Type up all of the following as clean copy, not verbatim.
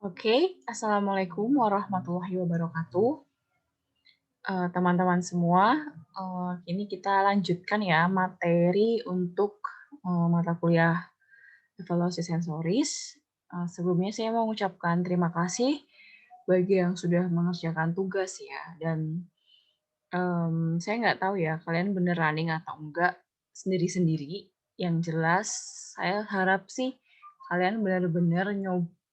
Oke, Assalamualaikum warahmatullahi wabarakatuh. Teman-teman semua, ini kita lanjutkan ya materi untuk mata kuliah evaluasi sensoris. Sebelumnya saya mau mengucapkan terima kasih bagi yang sudah mengerjakan tugas ya. Dan saya nggak tahu ya kalian bener running atau enggak sendiri-sendiri. Yang jelas saya harap sih kalian benar-benar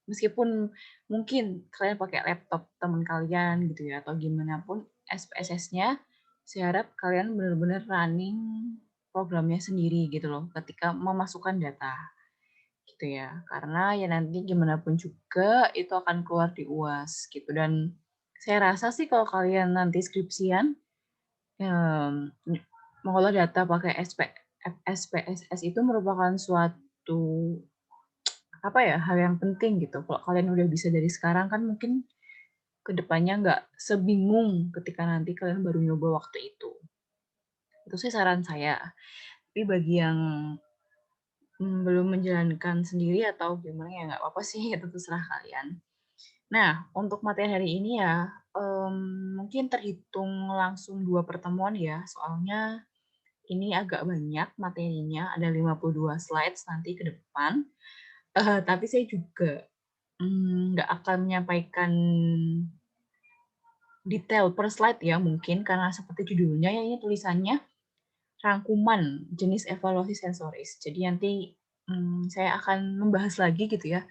meskipun mungkin kalian pakai laptop teman kalian gitu ya atau gimana pun SPSS-nya, saya harap kalian benar-benar running programnya sendiri gitu loh ketika memasukkan data gitu ya. Karena ya nanti gimana pun juga itu akan keluar di UAS gitu dan saya rasa sih kalau kalian nanti skripsian Mmm, mengolah data pakai SPSS itu merupakan suatu, apa ya, hal yang penting gitu. Kalau kalian udah bisa dari sekarang kan mungkin ke depannya nggak sebingung ketika nanti kalian baru nyoba waktu itu. Itu sih saran saya. Tapi bagi yang, belum menjalankan sendiri atau gimana ya nggak apa-apa sih, itu terserah kalian. Nah, untuk materi hari ini ya, mungkin terhitung langsung 2 pertemuan ya, soalnya ini agak banyak materinya, ada 52 slides nanti ke depan, tapi saya juga, nggak akan menyampaikan detail per slide ya mungkin, karena seperti judulnya ya ini tulisannya rangkuman jenis evaluasi sensoris. Jadi nanti, saya akan membahas lagi gitu ya,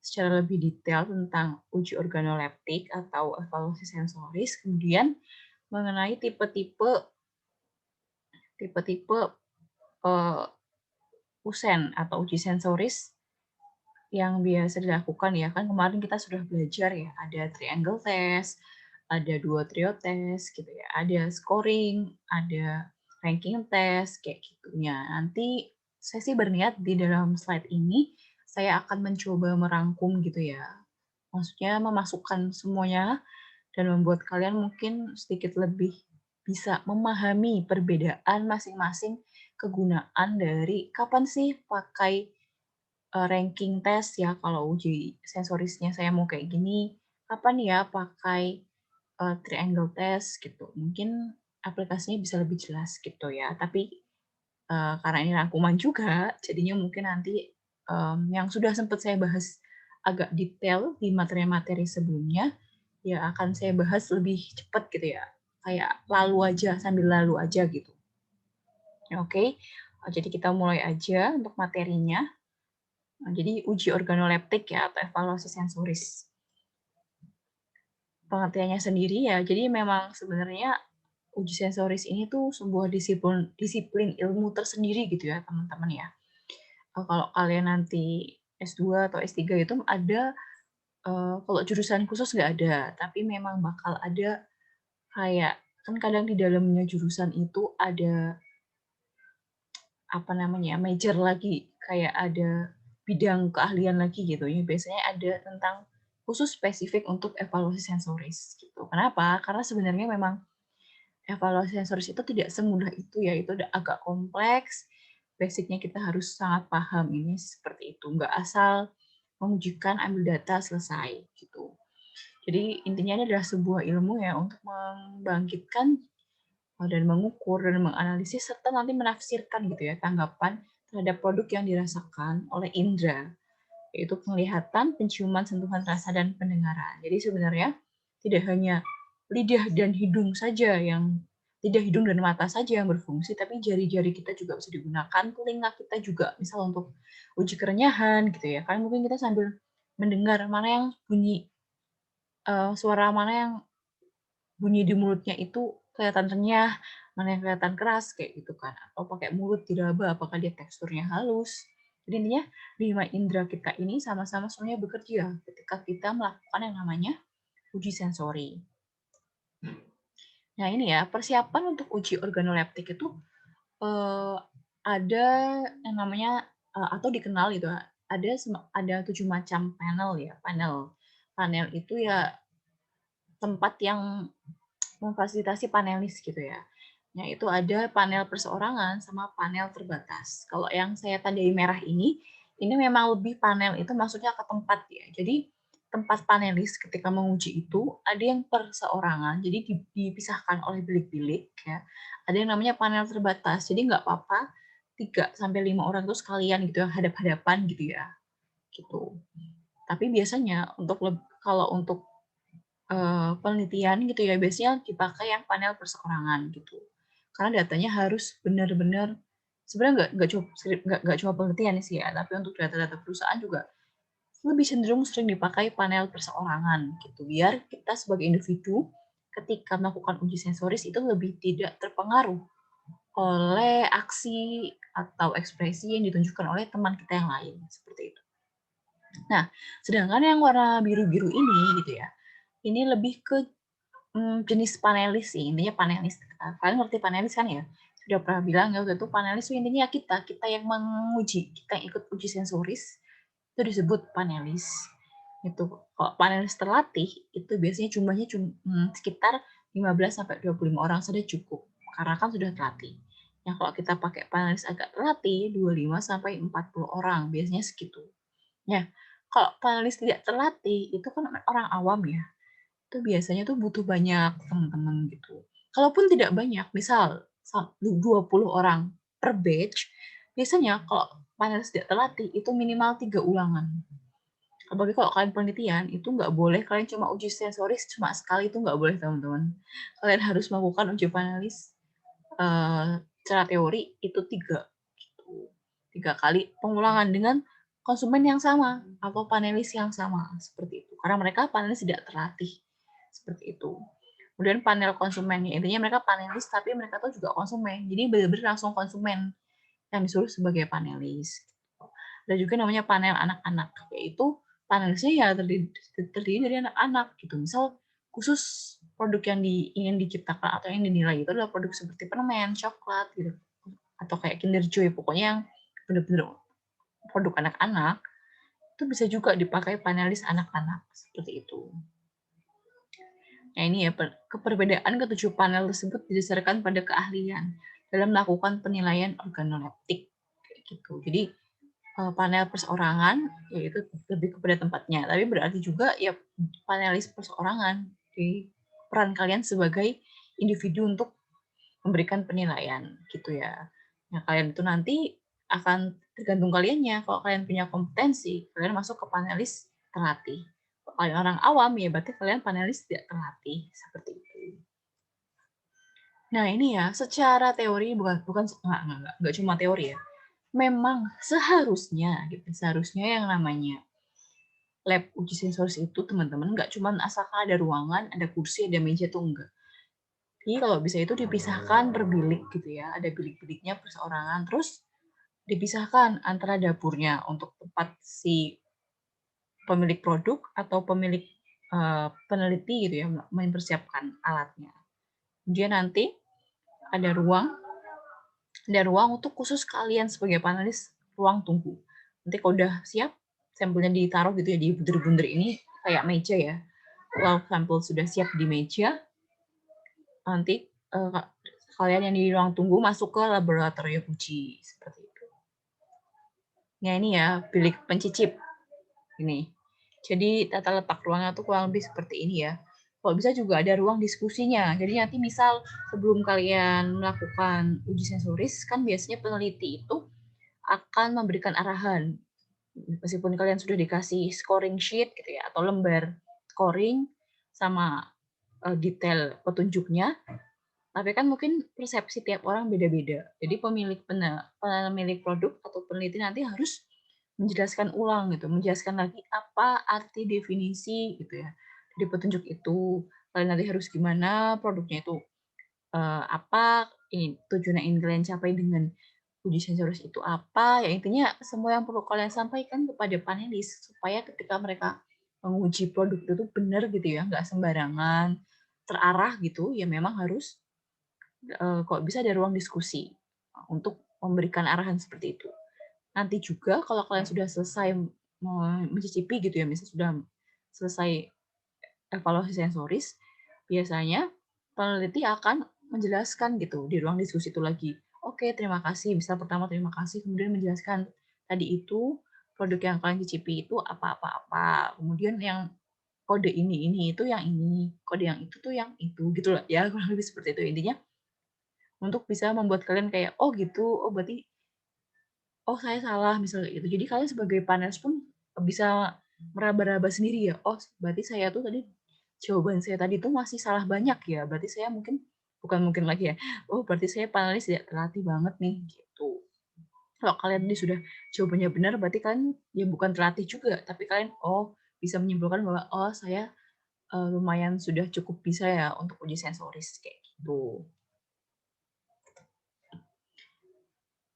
secara lebih detail tentang uji organoleptik atau evaluasi sensoris, kemudian mengenai tipe-tipe, eee, USEN atau uji sensoris yang biasa dilakukan ya, kan kemarin kita sudah belajar ya, ada triangle test, ada dua trio test gitu ya, ada scoring, ada ranking test, kayak gitunya. Nanti saya sih berniat di dalam slide ini, saya akan mencoba merangkum gitu ya. Maksudnya memasukkan semuanya dan membuat kalian mungkin sedikit lebih bisa memahami perbedaan masing-masing kegunaan dari kapan sih pakai ranking test ya kalau uji sensorisnya saya mau kayak gini, kapan ya pakai, triangle test gitu. Mungkin aplikasinya bisa lebih jelas gitu ya. Tapi, karena ini rangkuman juga, jadinya mungkin nanti, yang sudah sempat saya bahas agak detail di materi-materi sebelumnya, ya akan saya bahas lebih cepat gitu ya, kayak lalu aja, sambil lalu aja gitu. Oke, jadi kita mulai aja untuk materinya. Jadi uji organoleptik ya atau evaluasi sensoris. Pengertiannya sendiri ya, jadi memang sebenarnya uji sensoris ini tuh sebuah disiplin disiplin ilmu tersendiri gitu ya teman-teman ya. Kalau kalian nanti S2 atau S3 itu ada, kalau jurusan khusus nggak ada, tapi memang bakal ada kayak kan kadang di dalamnya jurusan itu ada apa namanya, major lagi, kayak ada bidang keahlian lagi gitu ya, biasanya ada tentang khusus spesifik untuk evaluasi sensoris gitu. Kenapa? Karena sebenarnya memang evaluasi sensoris itu tidak semudah itu ya, itu udah agak kompleks, basic-nya kita harus sangat paham ini seperti itu, nggak asal mengujikan, ambil data, selesai gitu. Jadi intinya ini adalah sebuah ilmu ya untuk membangkitkan dan mengukur dan menganalisis serta nanti menafsirkan gitu ya tanggapan terhadap produk yang dirasakan oleh indera, yaitu penglihatan, penciuman, sentuhan rasa, dan pendengaran. Jadi sebenarnya tidak hanya lidah dan hidung saja yang lidah, hidung, dan mata saja yang berfungsi, tapi jari-jari kita juga bisa digunakan, telinga kita juga misal untuk uji kerenyahan gitu ya. Kan mungkin kita sambil mendengar mana yang bunyi suara mana yang bunyi di mulutnya itu kelihatan renyah, mana yang kelihatan keras, kayak gitu kan. Atau pakai mulut diraba, apakah dia teksturnya halus. Jadi intinya 5 indera kita ini sama-sama semuanya bekerja ketika kita melakukan yang namanya uji sensori. Nah ini ya, persiapan untuk uji organoleptik itu eh, ada yang namanya atau dikenal gitu, ada 7 macam panel ya, panel. Panel itu ya tempat yang memfasilitasi panelis gitu ya. Nah, itu ada panel perseorangan sama panel terbatas. Kalau yang saya tandai merah ini memang lebih panel itu maksudnya ke tempat ya. Jadi tempat panelis ketika menguji itu ada yang perseorangan, jadi dipisahkan oleh bilik-bilik ya. Ada yang namanya panel terbatas, jadi nggak apa-apa 3 sampai 5 orang itu sekalian gitu ya, hadap-hadapan gitu ya, gitu. Tapi biasanya kalau untuk penelitian gitu ya, biasanya dipakai yang panel perseorangan gitu. Karena datanya harus benar-benar sebenarnya nggak cuma penelitian sih ya, tapi untuk data-data perusahaan juga lebih cenderung sering dipakai panel perseorangan gitu. Biar kita sebagai individu ketika melakukan uji sensoris itu lebih tidak terpengaruh oleh aksi atau ekspresi yang ditunjukkan oleh teman kita yang lain, seperti itu. Nah, sedangkan yang warna biru-biru ini gitu ya, ini lebih ke jenis panelis sih, intinya panelis. Kalian ngerti panelis kan ya? Sudah pernah bilang ya waktu itu panelis itu intinya kita yang menguji, kita yang ikut uji sensoris, itu disebut panelis. Itu kalau panelis terlatih itu biasanya jumlahnya sekitar 15 sampai 25 orang saja cukup karena kan sudah terlatih. Yang kalau kita pakai panelis agak terlatih 25 sampai 40 orang biasanya segitu. Ya, kalau panelis tidak terlatih itu kan orang awam ya. Itu biasanya tuh butuh banyak teman-teman gitu. Kalaupun tidak banyak, misal 20 orang per batch, biasanya kalau panelis tidak terlatih itu minimal 3 ulangan. Apalagi kalau kalian penelitian, itu nggak boleh kalian cuma uji sensoris cuma sekali, itu nggak boleh teman-teman. Kalian harus melakukan uji panelis secara teori itu 3 gitu. 3 kali pengulangan dengan konsumen yang sama atau panelis yang sama seperti itu. Karena mereka panelis tidak terlatih seperti itu. Kemudian panel konsumennya, intinya mereka panelis tapi mereka tuh juga konsumen. Jadi benar-benar langsung konsumen yang disuruh sebagai panelis. Ada juga namanya panel anak-anak, yaitu panelisnya ya terdiri dari anak-anak gitu. Misal khusus produk yang ingin diciptakan atau yang dinilai itu adalah produk seperti permen, coklat gitu, atau kayak Kinder Joy, pokoknya yang benar-benar produk anak-anak, itu bisa juga dipakai panelis anak-anak seperti itu. Nah ini ya, keperbedaan ketujuh panel tersebut didasarkan pada keahlian dalam melakukan penilaian organoleptik gitu. Jadi panel perseorangan yaitu lebih kepada tempatnya, tapi berarti juga ya panelis perseorangan di peran kalian sebagai individu untuk memberikan penilaian gitu ya. Nah kalian itu nanti akan tergantung kaliannya. Kalau kalian punya kompetensi, kalian masuk ke panelis terlatih. Kalau kalian orang awam ya berarti kalian panelis tidak terlatih seperti itu. Nah ini ya secara teori bukan nggak cuma teori ya. Memang seharusnya gitu, seharusnya yang namanya lab uji sensoris itu teman-teman nggak cuma asalkan ada ruangan, ada kursi, ada meja tuh enggak. Jadi kalau bisa itu dipisahkan per bilik gitu ya, ada bilik-biliknya perseorangan, terus dipisahkan antara dapurnya untuk tempat si pemilik produk atau pemilik peneliti gitu ya mempersiapkan alatnya. Kemudian nanti ada ruang untuk khusus kalian sebagai panelis, ruang tunggu. Nanti kalau udah siap, sampelnya ditaruh gitu ya di bunder-bunder ini kayak meja ya. Kalau sampel sudah siap di meja, nanti kalian yang di ruang tunggu masuk ke laboratorium uji seperti itu. Nah ini ya bilik pencicip ini. Jadi tata letak ruangnya tuh kurang lebih seperti ini ya. Kalau bisa juga ada ruang diskusinya. Jadi nanti misal sebelum kalian melakukan uji sensoris, kan biasanya peneliti itu akan memberikan arahan. Meskipun kalian sudah dikasih scoring sheet gitu ya, atau lembar scoring sama detail petunjuknya, tapi kan mungkin persepsi tiap orang beda-beda. Jadi pemilik produk atau peneliti nanti harus menjelaskan ulang gitu, menjelaskan lagi apa arti definisi gitu ya. Jadi petunjuk itu kalian nanti harus gimana, produknya itu apa, tujuan yang ingin kalian capai dengan uji sensoris itu apa, ya intinya semua yang perlu kalian sampaikan kepada panelis supaya ketika mereka menguji produk itu benar gitu ya, nggak sembarangan, terarah gitu, ya memang harus kok bisa ada ruang diskusi untuk memberikan arahan seperti itu. Nanti juga kalau kalian sudah selesai mencicipi gitu ya, misalnya sudah selesai evaluasi sensoris, biasanya peneliti akan menjelaskan gitu di ruang diskusi itu lagi. Oke, terima kasih. Misal pertama terima kasih, kemudian menjelaskan tadi itu produk yang kalian cicipi itu apa-apa-apa. Kemudian yang kode ini itu yang ini, kode yang itu tuh yang itu, gitu loh ya, kurang lebih seperti itu. Intinya untuk bisa membuat kalian kayak, "Oh gitu, oh berarti oh saya salah," misalnya gitu. Jadi kalian sebagai panelis pun bisa meraba-raba sendiri ya, "Oh berarti saya tuh tadi jawaban saya tadi tuh masih salah banyak ya, berarti saya mungkin" bukan mungkin lagi ya, "Oh berarti saya panelis tidak terlatih banget nih," gitu. Kalau kalian ini sudah jawabannya benar, berarti kalian ya bukan terlatih juga, tapi kalian, oh bisa menyimpulkan bahwa, "Oh saya, lumayan sudah cukup bisa ya untuk uji sensoris," kayak gitu.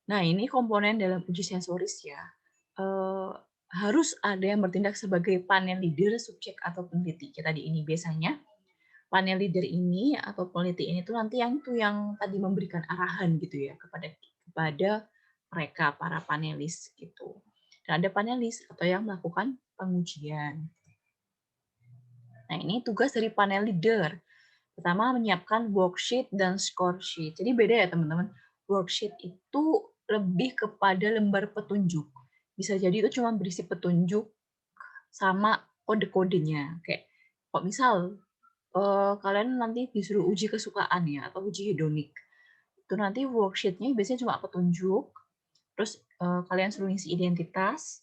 Nah, ini komponen dalam uji sensoris ya. Eee, harus ada yang bertindak sebagai panel leader, subjek, atau peneliti. Kayak tadi ini biasanya panel leader ini atau peneliti ini tuh nanti yang tadi memberikan arahan gitu ya kepada mereka para panelis gitu. Dan ada panelis atau yang melakukan pengujian. Nah, ini tugas dari panel leader. Pertama, menyiapkan worksheet dan score sheet. Jadi beda ya teman-teman. Worksheet itu lebih kepada lembar petunjuk. Bisa jadi itu cuma berisi petunjuk sama kode-kodenya. Kayak kok misal kalian nanti disuruh uji kesukaan ya atau uji hedonik. Itu nanti worksheet-nya biasanya cuma petunjuk, terus kalian suruh isi identitas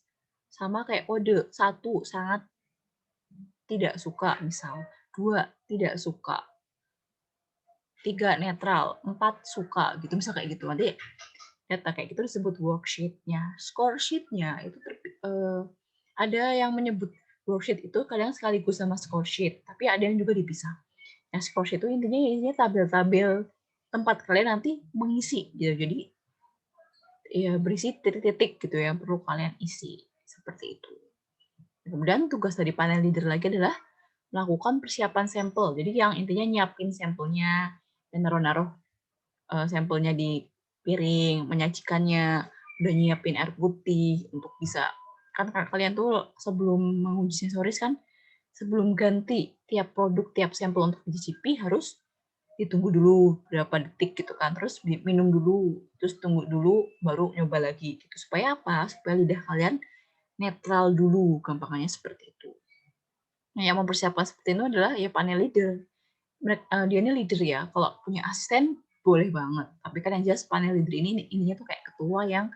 sama kayak kode. Satu, sangat tidak suka misal. Dua, tidak suka. Tiga, netral. Empat, suka gitu. Misal kayak gitu. Nanti data kayak gitu disebut worksheet-nya. Score sheet-nya itu ada yang menyebut worksheet itu kadang sekaligus sama score sheet, tapi ada yang juga dipisah. Nah, score sheet itu intinya tabel-tabel tempat kalian nanti mengisi gitu. Jadi ya berisi titik-titik gitu yang perlu kalian isi seperti itu. Kemudian tugas dari panel leader lagi adalah melakukan persiapan sampel. Jadi yang intinya nyiapin sampelnya dan naruh-naruh sampelnya di piring, menyajikannya, udah nyiapin air putih untuk bisa kan kalian tuh sebelum menguji sensoris kan sebelum ganti tiap produk, tiap sampel untuk dicicipi harus ditunggu dulu berapa detik gitu kan, terus minum dulu, terus tunggu dulu baru nyoba lagi gitu. Supaya apa? Supaya lidah kalian netral dulu, gampangnya seperti itu. Nah, yang mempersiapkan seperti itu adalah ya panel leader. Dia ini leader ya, kalau punya asisten boleh banget. Tapi kan yang jelas panel leader ini ininya tuh kayak ketua yang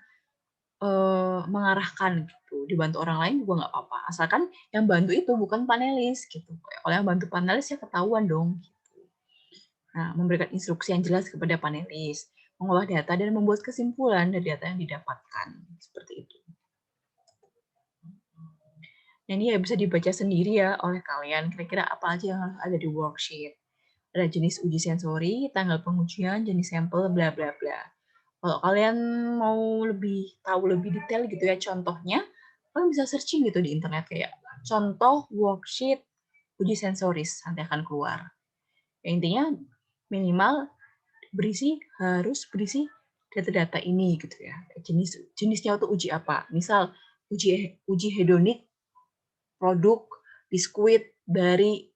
mengarahkan gitu. Dibantu orang lain juga nggak apa-apa. Asalkan yang bantu itu bukan panelis gitu. Kalau yang bantu panelis ya ketahuan dong. Gitu. Nah, memberikan instruksi yang jelas kepada panelis, mengolah data dan membuat kesimpulan dari data yang didapatkan. Seperti itu. Nah, ini ya bisa dibaca sendiri ya oleh kalian. Kira-kira apa aja yang harus ada di worksheet. Ada jenis uji sensori, tanggal pengujian, jenis sampel, bla bla bla. Kalau kalian mau tahu lebih detail gitu ya contohnya, kalian bisa searching gitu di internet kayak contoh worksheet uji sensoris nanti akan keluar. Ya, intinya minimal harus berisi data-data ini gitu ya. Jenisnya untuk uji apa? Misal uji hedonik produk biskuit dari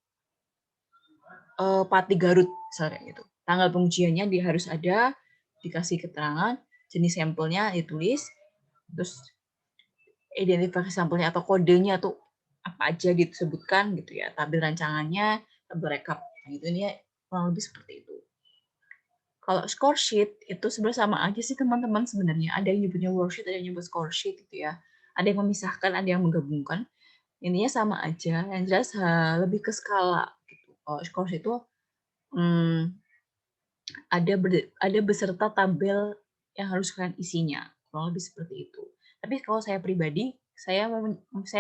Pati Garut misalnya gitu. Tanggal pengujiannya harus ada, dikasih keterangan, jenis sampelnya ditulis, terus identifikasi sampelnya atau kodenya tuh apa aja disebutkan gitu ya, tabel rancangannya, tabel rekap. Nah, itu ini kurang lebih seperti itu. Kalau score sheet itu sebenarnya sama aja sih teman-teman sebenarnya. Ada yang nyebutnya worksheet, ada yang nyebut score sheet gitu ya. Ada yang memisahkan, ada yang menggabungkan. Intinya sama aja. Yang jelas lebih ke skala gitu. Kalau score sheet itu hmm, ada beserta tabel yang harus kalian isinya, kurang lebih seperti itu. Tapi kalau saya pribadi, saya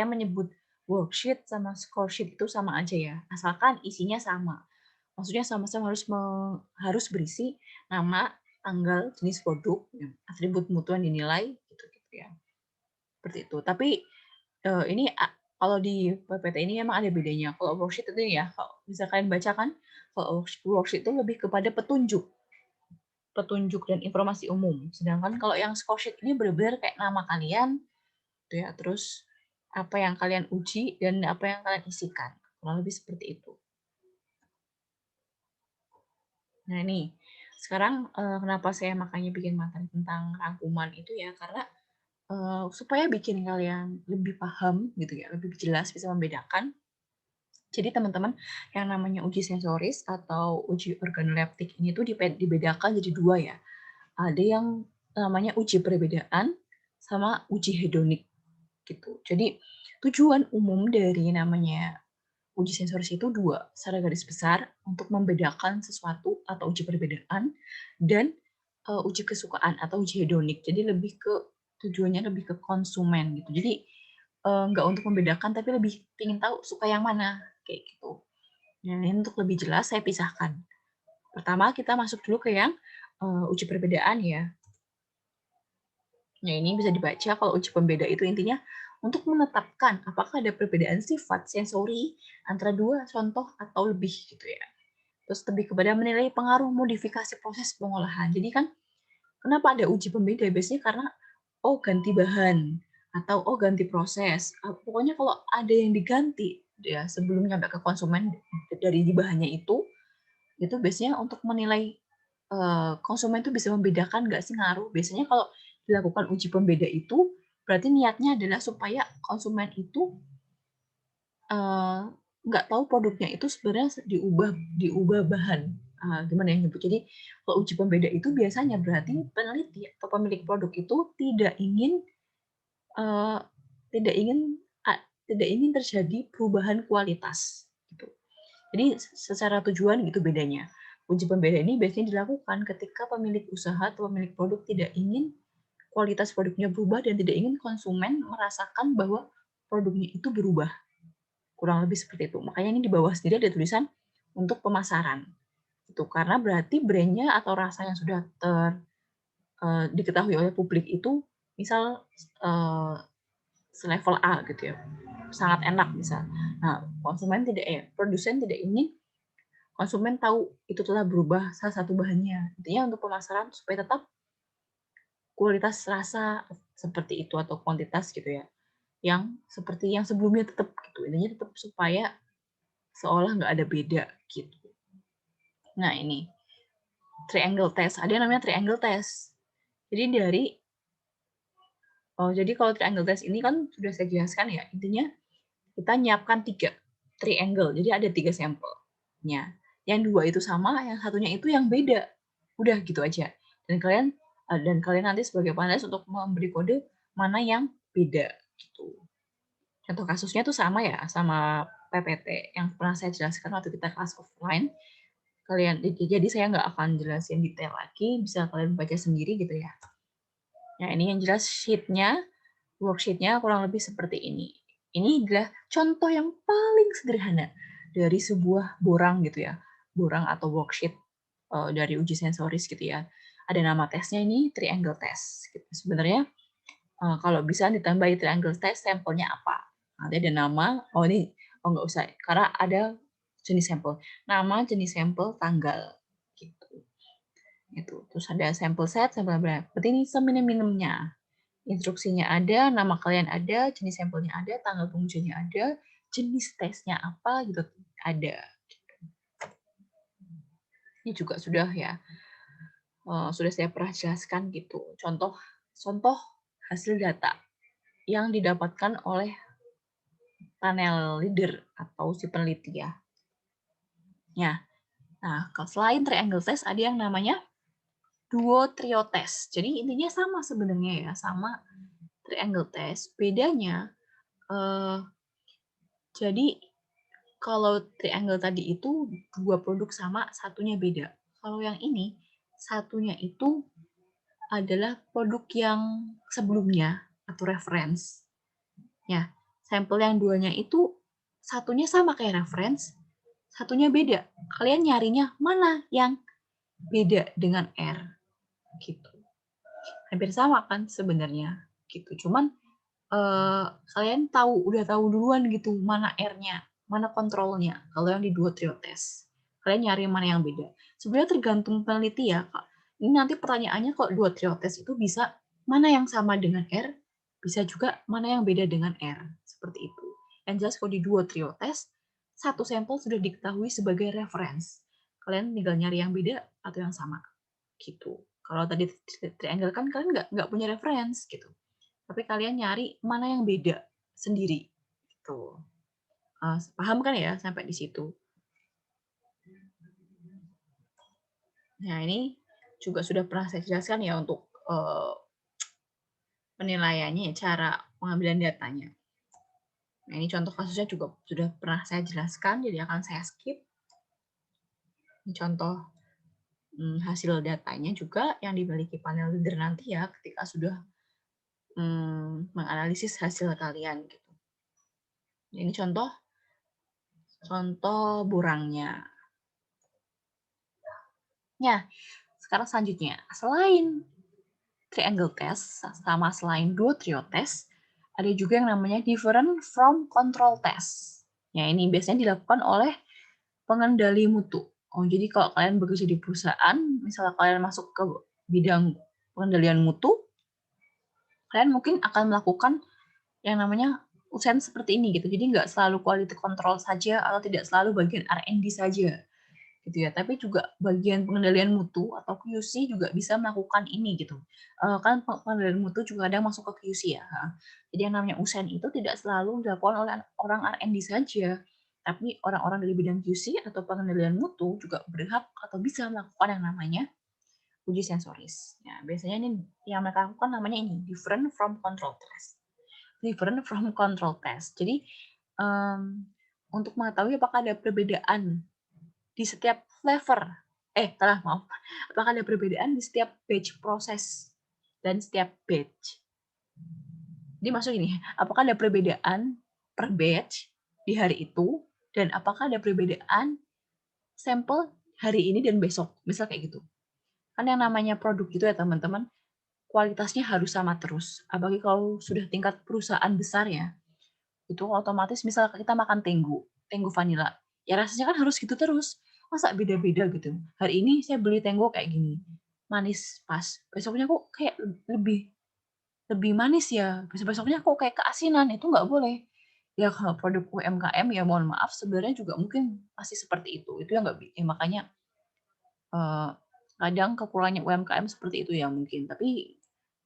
menyebut worksheet sama score sheet itu sama aja ya, asalkan isinya sama. Maksudnya sama-sama harus berisi nama, tanggal, jenis produk, atribut mutu yang dinilai, gitu-gitu ya. Seperti itu. Tapi ini kalau di PPT ini memang ada bedanya. Kalau worksheet itu ya, kalau bisa kalian bacakan, kalau worksheet itu lebih kepada petunjuk dan informasi umum. Sedangkan kalau yang score sheet ini benar-benar kayak nama kalian, gitu ya, terus apa yang kalian uji dan apa yang kalian isikan. Kurang lebih seperti itu. Nah ini, sekarang kenapa saya makanya bikin materi tentang rangkuman itu ya, karena supaya bikin kalian lebih paham gitu ya, lebih jelas bisa membedakan Jadi teman-teman, yang namanya uji sensoris atau uji organoleptik ini tuh dibedakan jadi dua ya. Ada yang namanya uji perbedaan sama uji hedonik gitu. Jadi tujuan umum dari namanya uji sensoris itu dua, secara garis besar untuk membedakan sesuatu atau uji perbedaan dan uji kesukaan atau uji hedonik. Jadi lebih ke tujuannya lebih ke konsumen gitu. Jadi nggak untuk membedakan tapi lebih ingin tahu suka yang mana kayak gitu. Nah, ini untuk lebih jelas saya pisahkan. Pertama kita masuk dulu ke yang uji perbedaan ya. Nah, ini bisa dibaca kalau uji pembeda itu intinya untuk menetapkan apakah ada perbedaan sifat sensori antara dua contoh atau lebih gitu ya. Terus lebih kepada menilai pengaruh modifikasi proses pengolahan. Jadi kan kenapa ada uji pembeda? Biasanya karena oh ganti bahan atau oh ganti proses. Pokoknya kalau ada yang diganti ya sebelum nyampe ke konsumen dari bahannya itu biasanya untuk menilai konsumen itu bisa membedakan nggak sih ngaruh. Biasanya kalau dilakukan uji pembeda itu berarti niatnya adalah supaya konsumen itu nggak tahu produknya itu sebenarnya diubah bahan. Gimana yang nyebut? Jadi kalau uji pembeda itu biasanya berarti peneliti atau pemilik produk itu uh, tidak ingin tidak ingin terjadi perubahan kualitas. Gitu. Jadi secara tujuan gitu bedanya. Uji pembeda ini biasanya dilakukan ketika pemilik usaha atau pemilik produk tidak ingin kualitas produknya berubah dan tidak ingin konsumen merasakan bahwa produknya itu berubah. Kurang lebih seperti itu. Makanya ini di bawah sendiri ada tulisan untuk pemasaran. Itu karena berarti brandnya atau rasa yang sudah diketahui oleh publik itu misal selevel A gitu ya. Sangat enak misal. Nah, produsen tidak ingin konsumen tahu itu telah berubah salah satu bahannya. Intinya untuk pemasaran supaya tetap kualitas rasa seperti itu atau kuantitas gitu ya. Yang seperti yang sebelumnya tetap gitu. Intinya tetap supaya seolah nggak ada beda gitu. Nah ini triangle test. Ada yang namanya triangle test. Jadi kalau triangle test ini kan sudah saya jelaskan ya. Intinya kita nyiapkan 3 triangle. Jadi ada 3 sampelnya. Yang 2 itu sama, yang satunya itu yang beda. Udah gitu aja. Dan kalian nanti sebagai panelis untuk memberi kode mana yang beda gitu. Contoh kasusnya tuh sama ya sama PPT yang pernah saya jelaskan waktu kita kelas offline. Jadi saya nggak akan jelasin detail lagi, bisa kalian baca sendiri gitu ya. Nah ini yang jelas worksheet-nya kurang lebih seperti ini. Ini adalah contoh yang paling sederhana dari sebuah borang gitu ya, borang atau worksheet dari uji sensoris gitu ya. Ada nama tesnya ini triangle test. Gitu. Sebenarnya kalau bisa ditambahi triangle test sampelnya apa? Nanti ada nama, nggak usah, karena ada jenis sampel. Nama, jenis sampel, tanggal. Gitu. Itu. Terus ada sampel set, sampel berapa. Berarti ini seminim-minimnya. Instruksinya ada, nama kalian ada, jenis sampelnya ada, tanggal pengujiannya ada, jenis tesnya apa gitu ada. Ini juga sudah ya, sudah saya pernah jelaskan gitu. Contoh hasil data yang didapatkan oleh panel leader atau si peneliti ya. Ya. Nah, selain triangle test ada yang namanya duo trio test. Jadi intinya sama sebenarnya ya, sama triangle test. Bedanya jadi kalau triangle tadi itu 2 produk sama, satunya beda. Kalau yang ini satunya itu adalah produk yang sebelumnya atau reference. Ya, sampel yang duanya itu satunya sama kayak reference, satunya beda. Kalian nyarinya mana yang beda dengan R gitu. Hampir sama kan sebenarnya gitu. Cuman kalian udah tahu duluan gitu mana R-nya, mana kontrolnya. Kalau yang di dua trio test, kalian nyari mana yang beda. Sebenarnya tergantung peneliti ya, Kak. Ini nanti pertanyaannya kalau dua trio test itu bisa mana yang sama dengan R, bisa juga mana yang beda dengan R. Seperti itu. Yang jelas kalau di dua trio test, satu sampel sudah diketahui sebagai reference. Kalian tinggal nyari yang beda atau yang sama. Gitu. Kalau tadi triangle kan kalian nggak punya reference gitu. Tapi kalian nyari mana yang beda sendiri gitu. Paham kan ya sampai di situ? Nah, ini juga sudah pernah saya jelaskan ya untuk penilaiannya ya, cara pengambilan datanya. Nah, ini contoh kasusnya juga sudah pernah saya jelaskan, jadi akan saya skip. Ini contoh hasil datanya juga yang dimiliki panel leader nanti ya, ketika sudah menganalisis hasil kalian. Gitu. Ini contoh burangnya. Ya, sekarang selanjutnya, selain triangle test sama selain duo trio test, ada juga yang namanya different from control test. Ya, ini biasanya dilakukan oleh pengendali mutu. Oh, jadi kalau kalian bekerja di perusahaan, misalnya kalian masuk ke bidang pengendalian mutu, kalian mungkin akan melakukan yang namanya usaha seperti ini gitu. Jadi nggak selalu quality control saja atau tidak selalu bagian R&D saja gitu ya. Tapi juga bagian pengendalian mutu atau QC juga bisa melakukan ini gitu. Kan pengendalian mutu juga ada masuk ke QC ya. Jadi yang namanya usaha itu tidak selalu dilakukan oleh orang R&D saja. Tapi orang-orang dari bidang QC atau pengendalian mutu juga berhak atau bisa melakukan yang namanya uji sensoris. Ya, biasanya ini yang mereka lakukan namanya ini different from control test. Different from control test. Jadi untuk mengetahui apakah ada perbedaan di setiap flavor, maaf, apakah ada perbedaan di setiap batch proses dan setiap batch. Jadi maksud ini, apakah ada perbedaan per batch di hari itu dan apakah ada perbedaan sampel hari ini dan besok, misal kayak gitu. Kan yang namanya produk itu ya teman-teman, kualitasnya harus sama terus. Apalagi kalau sudah tingkat perusahaan besar ya, itu otomatis misal kita makan Tenggo vanilla, ya rasanya kan harus gitu terus. Masa beda-beda gitu. Hari ini saya beli Tenggo kayak gini, manis pas. Besoknya kok kayak lebih lebih manis ya. Besok-besoknya kok kayak keasinan, itu nggak boleh. Ya kalau produk UMKM ya mohon maaf sebenarnya juga mungkin masih seperti itu. Itu yang nggak makanya kadang kekurangannya UMKM seperti itu ya mungkin. Tapi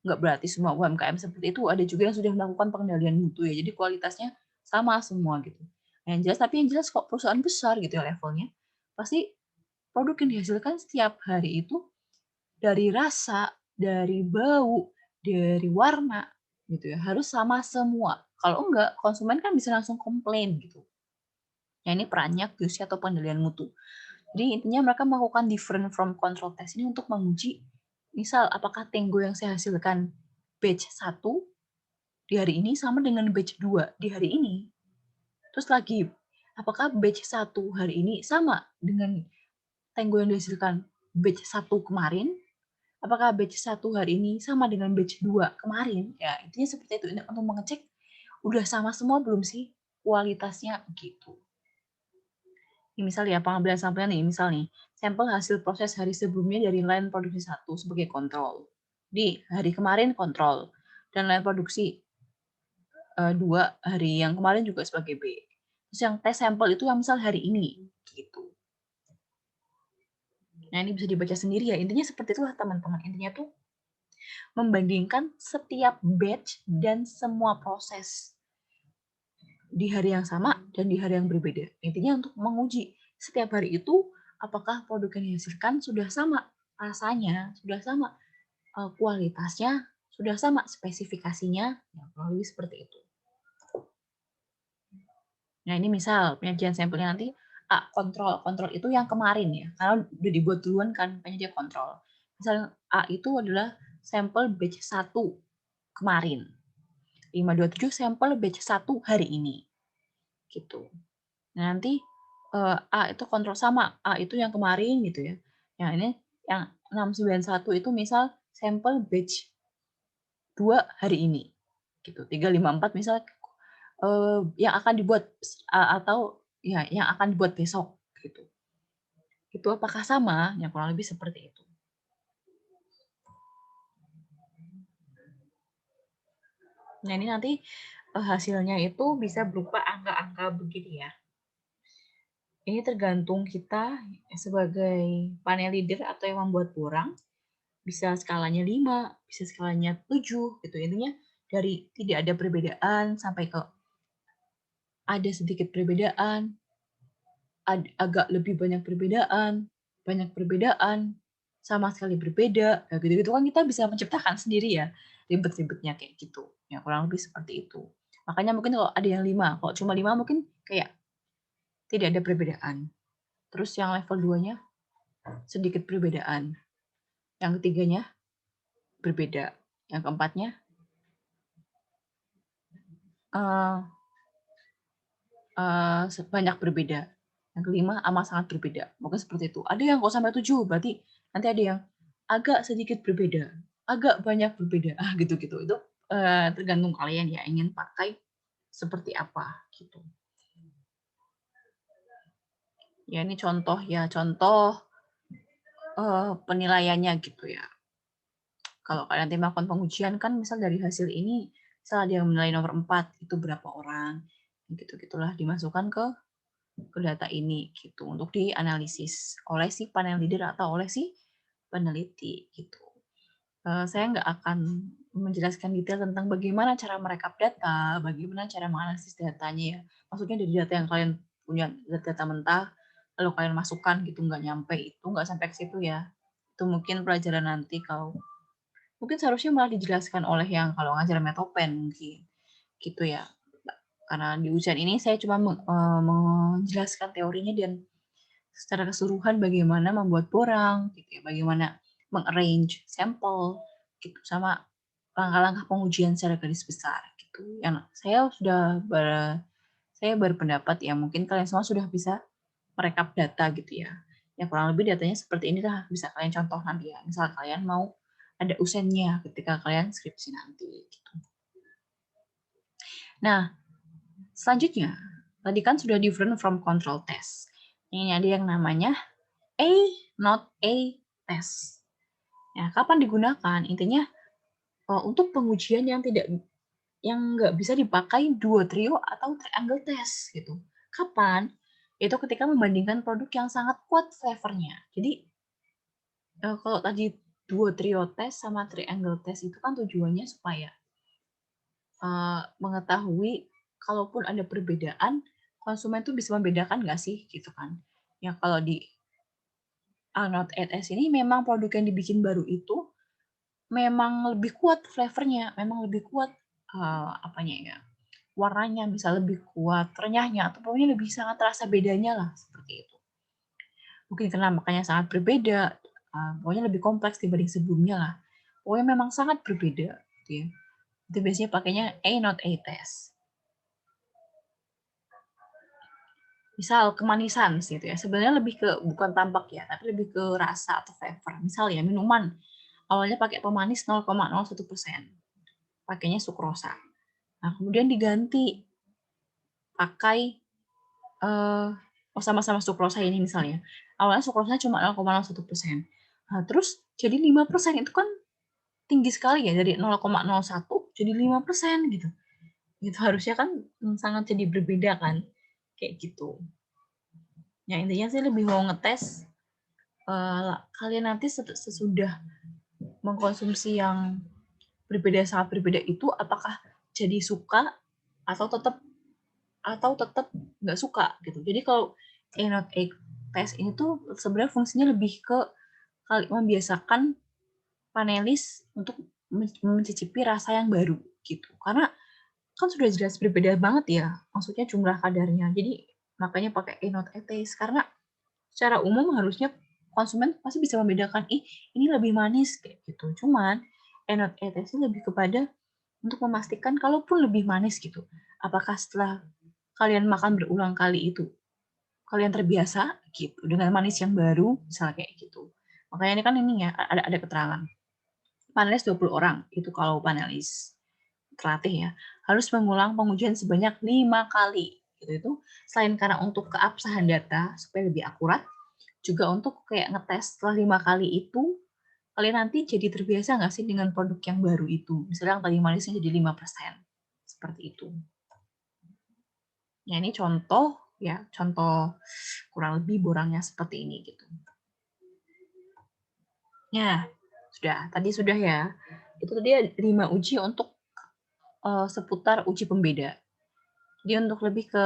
nggak berarti semua UMKM seperti itu. Ada juga yang sudah melakukan pengendalian mutu ya. Jadi kualitasnya sama semua gitu. Yang jelas, tapi yang jelas kok perusahaan besar gitu ya levelnya, pasti produk yang dihasilkan setiap hari itu dari rasa, dari bau, dari warna gitu ya, harus sama semua. Kalau enggak, konsumen kan bisa langsung komplain gitu. Ya ini perannya QC atau pengendalian mutu. Jadi intinya mereka melakukan different from control test ini untuk menguji, misal apakah Tenggo yang saya hasilkan batch 1 di hari ini sama dengan batch 2 di hari ini. Terus lagi, apakah batch 1 hari ini sama dengan Tenggo yang dihasilkan batch 1 kemarin? Apakah batch 1 hari ini sama dengan batch 2 kemarin? Ya, intinya seperti itu untuk mengecek udah sama semua belum sih kualitasnya gitu. Ini misal ya, pengambilan sampelnya nih, misal nih, sampel hasil proses hari sebelumnya dari line produksi 1 sebagai kontrol. Di hari kemarin kontrol, dan line produksi 2 hari yang kemarin juga sebagai B. Terus yang tes sampel itu yang misal hari ini, gitu. Nah, ini bisa dibaca sendiri ya. Intinya seperti itulah teman-teman. Intinya tuh membandingkan setiap batch dan semua proses di hari yang sama dan di hari yang berbeda. Intinya untuk menguji setiap hari itu apakah produk yang dihasilkan sudah sama rasanya, sudah sama kualitasnya, sudah sama spesifikasinya, ya kurang lebih seperti itu. Nah ini misal penyajian sampelnya nanti kontrol itu yang kemarin ya, karena udah dibuat duluan kan, makanya dia kontrol. Misal A itu adalah sampel batch 1 kemarin, 527 sampel batch 1 hari ini, gitu. Nah, nanti A itu kontrol sama, A itu yang kemarin gitu ya. Yang ini yang 691 itu misal sampel batch 2 hari ini. Gitu. 354 misal yang akan dibuat atau ya yang akan dibuat besok gitu. Itu apakah sama? Ya kurang lebih seperti itu. Nah, ini nanti hasilnya itu bisa berupa angka-angka begini ya. Ini tergantung kita sebagai panel leader atau yang membuat borang, bisa skalanya 5, bisa skalanya 7, gitu. Intinya dari tidak ada perbedaan sampai ke ada sedikit perbedaan, agak lebih banyak perbedaan, sama sekali berbeda, kayak gitu-gitu kan kita bisa menciptakan sendiri ya, ribet-ribetnya kayak gitu. Ya kurang lebih seperti itu. Makanya mungkin kalau ada yang 5, kalau cuma 5 mungkin kayak tidak ada perbedaan. Terus yang level 2-nya sedikit perbedaan, yang ketiganya berbeda, yang keempatnya eee banyak berbeda, yang kelima amat sangat berbeda, mungkin seperti itu. Ada yang kok sampai 7, berarti nanti ada yang agak sedikit berbeda, agak banyak berbeda, gitu-gitu. Itu, tergantung kalian ya ingin pakai seperti apa, gitu. Ya ini contoh ya, contoh, penilaiannya gitu ya. Kalau kalian nanti melakukan pengujian kan misal dari hasil ini, misal ada yang menilai nomor 4, itu berapa orang, gitu-gitulah dimasukkan ke data ini gitu untuk dianalisis oleh si panel leader atau oleh si peneliti gitu. Saya nggak akan menjelaskan detail tentang bagaimana cara merekap data, bagaimana cara menganalisis datanya ya. Maksudnya dari data yang kalian punya, data mentah, lalu kalian masukkan gitu, nggak nyampe itu, nggak sampai ke situ ya. Itu mungkin pelajaran nanti kalau mungkin seharusnya malah dijelaskan oleh yang kalau ngajar Metopen mungkin gitu ya. Karena di ujian ini saya cuma menjelaskan teorinya dan secara keseluruhan bagaimana membuat borang, gitu ya, bagaimana meng-arrange sampel, gitu, sama langkah-langkah pengujian secara garis besar, gitu. Yang saya berpendapat ya mungkin kalian semua sudah bisa merekap data gitu ya. Ya kurang lebih datanya seperti inilah bisa kalian contoh nanti ya. Misal kalian mau ada usennya ketika kalian skripsi nanti. Gitu. Nah, selanjutnya tadi kan sudah different from control test. Ini ada yang namanya A not A test. Ya, kapan digunakan? Intinya untuk pengujian yang nggak bisa dipakai duo trio atau triangle test gitu. Kapan? Itu ketika membandingkan produk yang sangat kuat flavornya. Jadi kalau tadi duo trio test sama triangle test itu kan tujuannya supaya mengetahui kalaupun ada perbedaan, konsumen tuh bisa membedakan nggak sih gitu kan. Ya kalau di Not ETS ini memang produk yang dibikin baru itu memang lebih kuat flavornya, memang lebih kuat apanya ya, warnanya bisa lebih kuat, renyahnya, atau pokoknya lebih sangat terasa bedanya lah seperti itu. Mungkin karena makanya sangat berbeda, pokoknya lebih kompleks dibanding sebelumnya lah. Pokoknya memang sangat berbeda, gitu ya. Itu biasanya pakainya A not A test. Misal kemanisan gitu ya, sebenarnya lebih ke bukan tampak ya, tapi lebih ke rasa atau flavor. Misal ya minuman, awalnya pakai pemanis 0,01%, pakainya sukrosa. Nah, kemudian diganti pakai sama-sama sukrosa ini misalnya. Awalnya sukrosanya cuma 0,01%. Nah, terus jadi 5% itu kan tinggi sekali ya dari 0,01 jadi 5% gitu. Itu harusnya kan sangat jadi berbeda kan. Kayak gitu. Ya intinya sih lebih mau ngetes kalian nanti sesudah mengkonsumsi yang sangat berbeda itu apakah jadi suka atau tetap nggak suka gitu. Jadi kalau A not A test ini tuh sebenarnya fungsinya lebih ke membiasakan panelis untuk mencicipi rasa yang baru gitu. Karena kan sudah jelas berbeda banget ya, maksudnya jumlah kadarnya. Jadi makanya pakai A not A test karena secara umum harusnya konsumen pasti bisa membedakan, ini lebih manis kayak gitu. Cuman A not A test ini lebih kepada untuk memastikan kalaupun lebih manis gitu, apakah setelah kalian makan berulang kali itu kalian terbiasa gitu dengan manis yang baru, misalnya kayak gitu. Makanya ini kan ini ya ada keterangan. Panelis 20 orang itu kalau panelis terlatih ya harus mengulang pengujian sebanyak 5 kali. Itu selain karena untuk keabsahan data supaya lebih akurat, juga untuk kayak ngetes setelah 5 kali itu kalian nanti jadi terbiasa nggak sih dengan produk yang baru itu? Misalnya yang tadi manisnya jadi 5%. Seperti itu. Ya ini contoh kurang lebih borangnya seperti ini gitu. Ya, sudah ya. Itu tadi 5 uji untuk seputar uji pembeda. Dia untuk lebih ke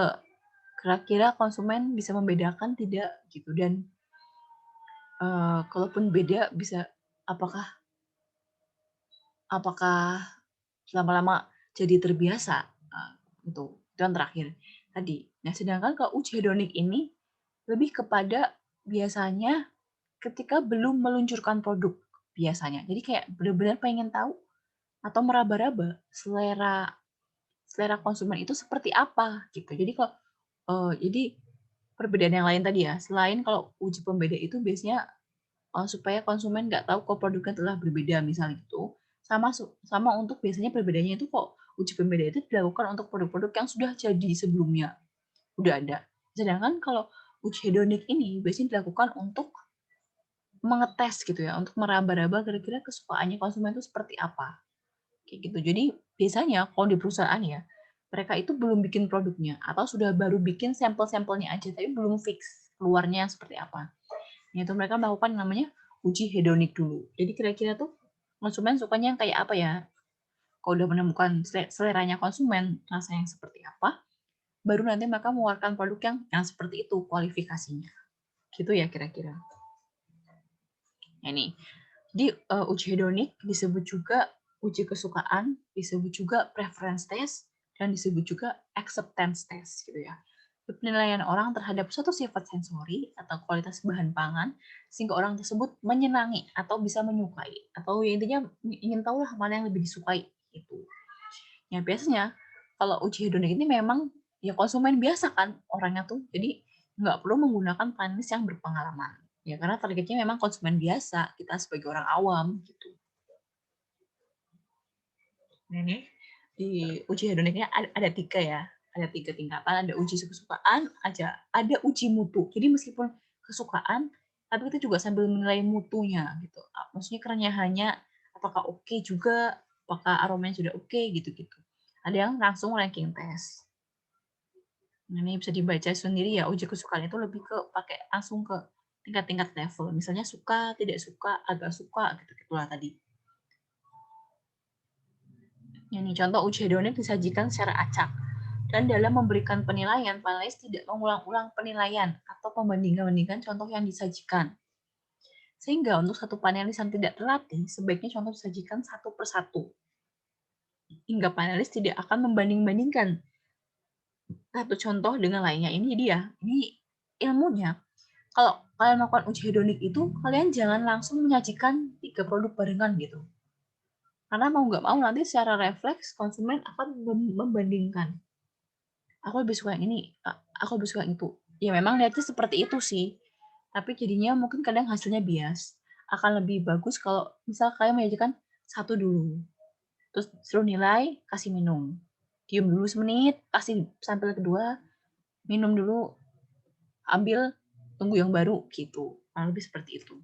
kira-kira konsumen bisa membedakan tidak gitu, dan kalaupun beda bisa apakah apakah lama-lama jadi terbiasa, itu yang terakhir tadi. Nah, sedangkan kalau uji hedonik ini lebih kepada biasanya ketika belum meluncurkan produk biasanya. Jadi kayak benar-benar pengen tahu atau meraba-raba selera selera konsumen itu seperti apa gitu. Jadi kalau jadi perbedaan yang lain tadi ya, selain kalau uji pembeda itu biasanya supaya konsumen nggak tahu kok produknya telah berbeda misalnya gitu. Sama untuk biasanya perbedaannya itu kok uji pembeda itu dilakukan untuk produk-produk yang sudah jadi sebelumnya, udah ada. Sedangkan kalau uji hedonik ini biasanya dilakukan untuk mengetes gitu ya, untuk meraba-raba kira-kira kesukaannya konsumen itu seperti apa. Kayak gitu. Jadi biasanya kalau di perusahaan ya, mereka itu belum bikin produknya atau sudah baru bikin sampel-sampelnya aja tapi belum fix keluarnya seperti apa. Yaitu mereka melakukan namanya uji hedonik dulu. Jadi kira-kira tuh konsumen sukanya yang kayak apa ya? Kalau udah menemukan seleranya konsumen, rasa yang seperti apa, baru nanti mereka mengeluarkan produk yang seperti itu kualifikasinya. Gitu ya kira-kira. Ini. Jadi uji hedonik disebut juga uji kesukaan, disebut juga preference test, dan disebut juga acceptance test gitu ya. Penilaian orang terhadap suatu sifat sensori atau kualitas bahan pangan sehingga orang tersebut menyenangi atau bisa menyukai atau ya intinya ingin tahu lah mana yang lebih disukai itu. Ya biasanya kalau uji hedonik ini memang ya konsumen biasa kan orangnya tuh, jadi nggak perlu menggunakan panelis yang berpengalaman. Ya karena targetnya memang konsumen biasa, kita sebagai orang awam gitu. Ini di uji hedoniknya ada 3 ya, ada 3 tingkatan, ada uji kesukaan, ada uji mutu. Jadi meskipun kesukaan, tapi kita juga sambil menilai mutunya gitu. Maksudnya kerenyahannya apakah oke juga, apakah aromanya sudah oke gitu-gitu. Ada yang langsung ranking test. Ini bisa dibaca sendiri ya, uji kesukaan itu lebih ke pakai langsung ke tingkat-tingkat level. Misalnya suka, tidak suka, agak suka, gitu-gitulah tadi. Ini contoh uji hedonik disajikan secara acak. Dan dalam memberikan penilaian, panelis tidak mengulang-ulang penilaian atau membanding-bandingkan contoh yang disajikan. Sehingga untuk satu panelis yang tidak terlatih, sebaiknya contoh disajikan satu persatu. Hingga panelis tidak akan membanding-bandingkan satu contoh dengan lainnya. Ini ilmunya. Kalau kalian melakukan uji hedonik itu, kalian jangan langsung menyajikan 3 produk barengan gitu. Karena mau nggak mau nanti secara refleks konsumen akan membandingkan. Aku lebih suka yang ini, aku lebih suka yang itu. Ya memang niatnya seperti itu sih. Tapi jadinya mungkin kadang hasilnya bias. Akan lebih bagus kalau misal kalian menyajikan satu dulu. Terus suruh nilai, kasih minum. Diam dulu semenit, kasih sampel kedua, minum dulu, ambil, tunggu yang baru gitu. Lebih seperti itu.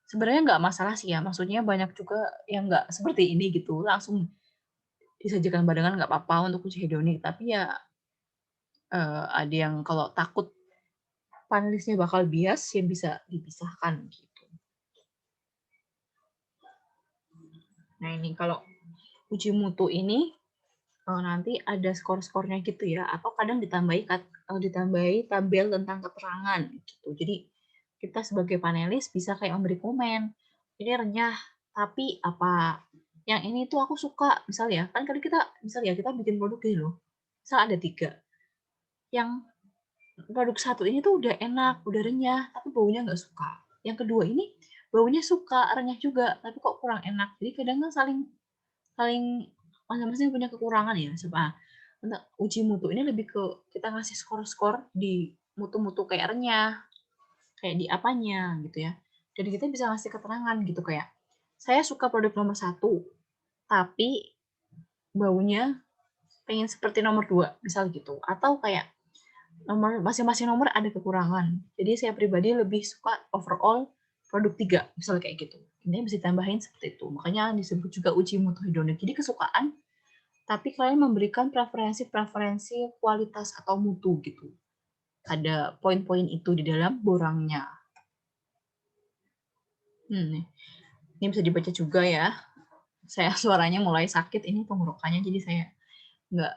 Sebenarnya nggak masalah sih ya, maksudnya banyak juga yang nggak seperti ini gitu, langsung disajikan barengan nggak apa-apa untuk uji hedonik, tapi ya ada yang kalau takut panelisnya bakal bias ya bisa dipisahkan gitu. Nah ini kalau uji mutu ini nanti ada skor-skornya gitu ya, atau kadang ditambahi tabel tentang keterangan gitu. Jadi kita sebagai panelis bisa kayak memberi komen, ini renyah, tapi apa? Yang ini tuh aku suka, misal ya, kan kita bikin produk gini loh, misal ada 3, yang produk satu ini tuh udah enak, udah renyah, tapi baunya nggak suka. Yang kedua ini baunya suka, renyah juga, tapi kok kurang enak. Jadi kadang kan saling saling masing-masing punya kekurangan ya. Coba untuk uji mutu ini lebih ke kita ngasih skor-skor di mutu-mutu kayak renyah, kayak di apanya gitu ya. Jadi kita bisa ngasih keterangan gitu kayak saya suka produk nomor 1, tapi baunya pengen seperti nomor 2, misal gitu. Atau kayak masing-masing nomor ada kekurangan. Jadi saya pribadi lebih suka overall produk 3, misalnya kayak gitu. Ini bisa ditambahin seperti itu. Makanya disebut juga uji mutu hedonik. Jadi kesukaan, tapi kalian memberikan preferensi-preferensi kualitas atau mutu gitu. Ada poin-poin itu di dalam borangnya. Ini bisa dibaca juga ya. Saya suaranya mulai sakit ini tenggorokannya, jadi saya nggak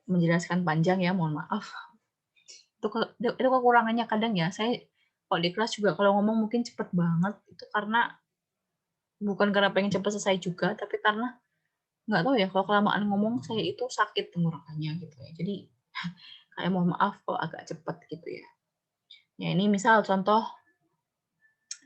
menjelaskan panjang ya, mohon maaf. Itu kekurangannya kadang ya, saya kalau di kelas juga kalau ngomong mungkin cepet banget, itu karena bukan karena pengen cepet selesai juga, tapi karena nggak tahu ya, kalau kelamaan ngomong saya itu sakit tenggorokannya gitu ya. Jadi kayak mohon maaf kalau agak cepet gitu ya. Ya ini misal contoh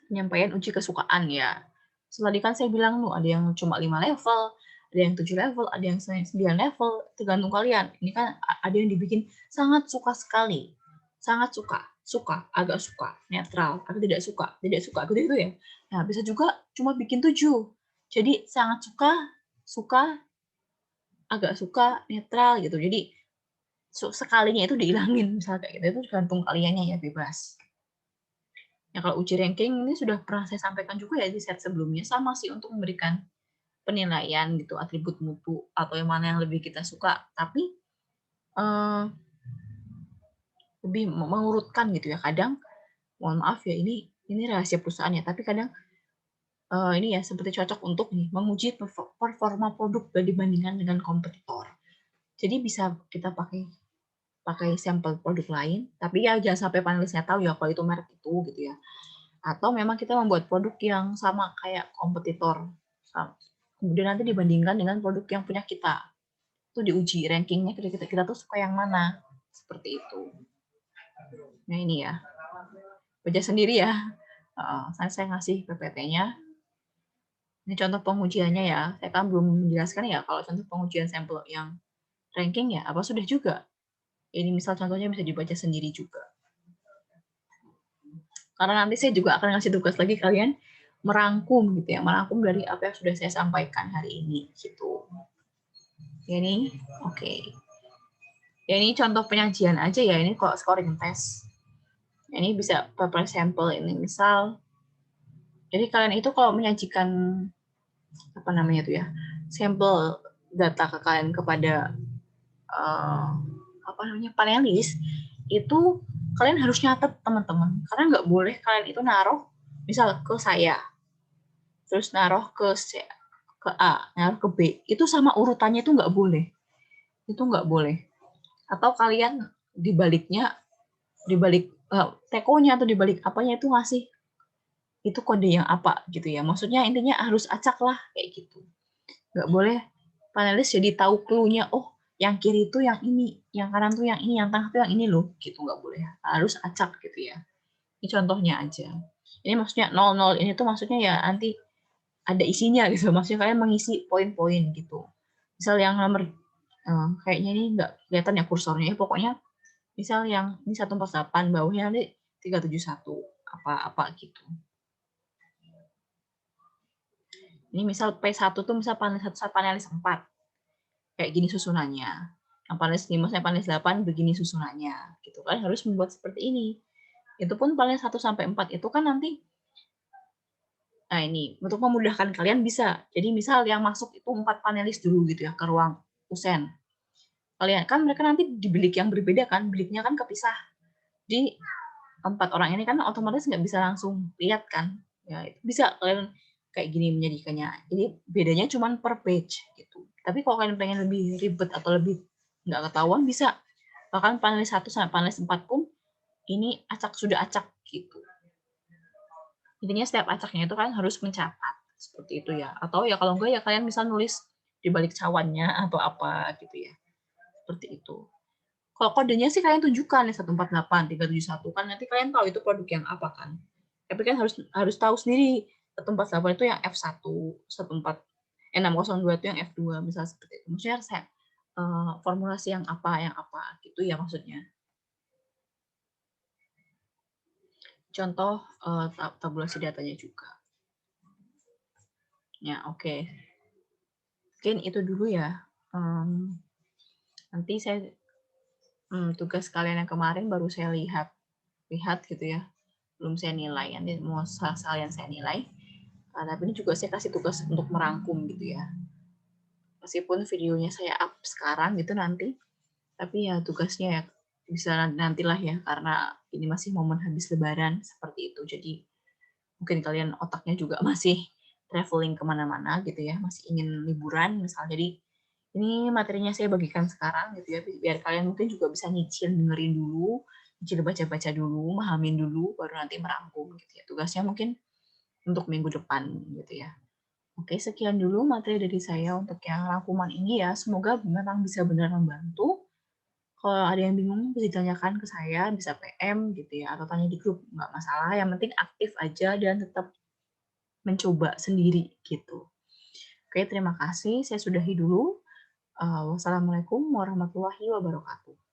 penyampaian uji kesukaan ya. Tadi kan saya bilang tuh ada yang cuma 5 level, ada yang 7 level, ada yang 9 level, tergantung kalian. Ini kan ada yang dibikin sangat suka sekali, sangat suka, suka, agak suka, netral, atau tidak suka, gitu ya. Nah, bisa juga cuma bikin 7. Jadi sangat suka, suka, agak suka, netral gitu. Jadi sekalinya itu dihilangin misalnya kayak gitu, itu tergantung kaliannya ya, bebas. Ya kalau uji ranking ini sudah pernah saya sampaikan juga ya di set sebelumnya, sama sih untuk memberikan penilaian gitu, atribut mutu atau yang mana yang lebih kita suka, tapi lebih mengurutkan gitu ya. Kadang mohon maaf ya, ini rahasia perusahaan ya, tapi kadang ini ya seperti cocok untuk nih menguji performa produk dibandingkan dengan kompetitor. Jadi bisa kita pakai sampel produk lain, tapi ya jangan sampai panelisnya tahu ya kalau itu merek itu gitu ya. Atau memang kita membuat produk yang sama kayak kompetitor. Kemudian nanti dibandingkan dengan produk yang punya kita. Itu diuji rankingnya kita tuh suka yang mana. Seperti itu. Nah ini ya. Baca sendiri ya. Saya ngasih PPT-nya. Ini contoh pengujiannya ya. Saya kan belum menjelaskan ya kalau contoh pengujian sampel yang ranking ya. Apa sudah juga? Ini misal contohnya bisa dibaca sendiri juga. Karena nanti saya juga akan ngasih tugas lagi kalian merangkum gitu ya, merangkum dari apa yang sudah saya sampaikan hari ini gitu. Ya ini, oke. Ya ini contoh penyajian aja ya, ini kok scoring test. Ini bisa paper sampel ini misal. Jadi kalian itu kalau menyajikan apa namanya tuh ya, sampel data ke kalian kepada apa namanya panelis, itu kalian harus nyatet teman-teman, karena nggak boleh kalian itu naruh misal ke saya, terus naruh ke A, naruh ke B, itu sama urutannya itu nggak boleh, itu nggak boleh. Atau kalian dibalik tekonya atau dibalik apanya itu ngasih itu kode yang apa gitu ya. Maksudnya intinya harus acak lah kayak gitu. Nggak boleh panelis jadi tahu clue-nya, oh yang kiri itu yang ini, yang kanan tuh yang ini, yang tengah tuh yang ini loh, gitu nggak boleh. Harus acak gitu ya. Ini contohnya aja. Ini maksudnya 00 ini tuh maksudnya ya nanti ada isinya gitu. Maksudnya kalian mengisi poin-poin gitu. Misal yang nomor kayaknya ini nggak kelihatan ya kursornya. Pokoknya misal yang ini 148, bawahnya nanti 371 apa-apa gitu. Ini misal P1 tuh misal panelis 4. Kayak gini susunannya. Yang panelis 5 sampai panelis 8 begini susunannya. Gitu kan harus membuat seperti ini. Itu pun panelis 1 sampai 4 itu kan nanti nah ini untuk memudahkan kalian bisa. Jadi misal yang masuk itu 4 panelis dulu gitu ya ke ruang usen. Kalian kan mereka nanti di bilik yang berbeda kan, biliknya kan kepisah. Jadi 4 orang ini kan otomatis nggak bisa langsung lihat kan. Ya, itu bisa kalian kayak gini menjadikannya. Jadi bedanya cuma per page gitu. Tapi kalau kalian pengen lebih ribet atau lebih nggak ketahuan bisa. Bahkan panelis 1 sampai panelis 4 pun ini sudah acak gitu. Intinya setiap acaknya itu kan harus mencatat seperti itu ya. Atau ya kalau enggak ya kalian bisa nulis di balik cawannya atau apa gitu ya. Seperti itu. Kalau kodenya sih kalian tunjukkan ya 148, 371 kan nanti kalian tahu itu produk yang apa kan. Tapi kan harus tahu sendiri 148 itu yang F1, 602 itu yang F2 misalnya seperti itu. Maksudnya saya formulasi yang apa gitu ya maksudnya. Contoh tabulasi datanya juga. Ya, oke. Mungkin itu dulu ya. Nanti saya tugas kalian yang kemarin baru saya lihat gitu ya. Belum saya nilai, nanti mau sekalian saya nilai. Tapi ini juga saya kasih tugas untuk merangkum gitu ya. Meskipun videonya saya up sekarang gitu nanti, tapi ya tugasnya ya bisa nantilah ya, karena ini masih momen habis lebaran seperti itu. Jadi mungkin kalian otaknya juga masih traveling kemana-mana gitu ya, masih ingin liburan misal. Jadi Ini materinya saya bagikan sekarang gitu ya, biar kalian mungkin juga bisa nyicil dengerin dulu, nyicil baca-baca dulu, mahamin dulu, baru nanti merangkum gitu ya. Tugasnya mungkin untuk minggu depan gitu ya. Oke, sekian dulu materi dari saya untuk yang rangkuman ini ya. Semoga memang bisa benar membantu. Kalau ada yang bingung bisa ditanyakan ke saya, bisa PM gitu ya, atau tanya di grup, nggak masalah. Yang penting aktif aja dan tetap mencoba sendiri gitu. Oke, terima kasih. Saya sudahi dulu. Wassalamualaikum warahmatullahi wabarakatuh.